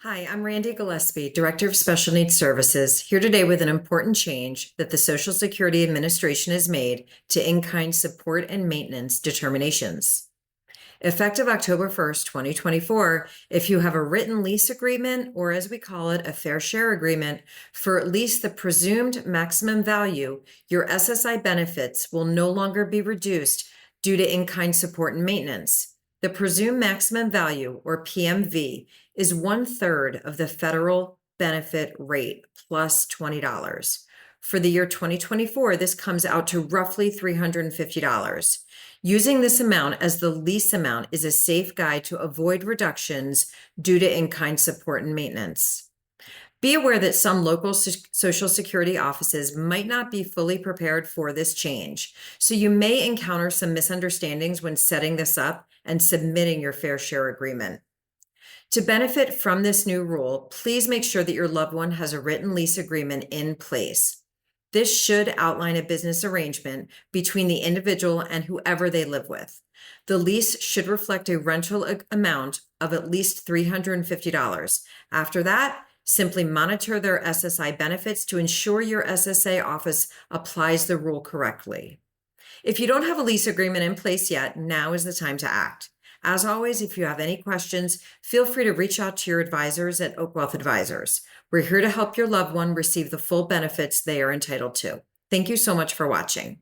Hi, I'm Randy Gillespie, Director of Special Needs Services, here today with an important change that the Social Security Administration has made to in-kind support and maintenance determinations. Effective October 1st, 2024, if you have a written lease agreement, or as we call it, a fair share agreement, for at least the presumed maximum value, your SSI benefits will no longer be reduced due to in-kind support and maintenance. The presumed maximum value, or PMV, is 1/3 of the federal benefit rate plus $20. For the year 2024, this comes out to roughly $350. Using this amount as the lease amount is a safe guide to avoid reductions due to in-kind support and maintenance. Be aware that some local Social Security offices might not be fully prepared for this change, so you may encounter some misunderstandings when setting this up and submitting your fair share agreement. To benefit from this new rule, please make sure that your loved one has a written lease agreement in place. This should outline a business arrangement between the individual and whoever they live with. The lease should reflect a rental amount of at least $350. After that, simply monitor their SSI benefits to ensure your SSA office applies the rule correctly. If you don't have a lease agreement in place yet, now is the time to act. As always, if you have any questions, feel free to reach out to your advisors at Oak Wealth Advisors. We're here to help your loved one receive the full benefits they are entitled to. Thank you so much for watching.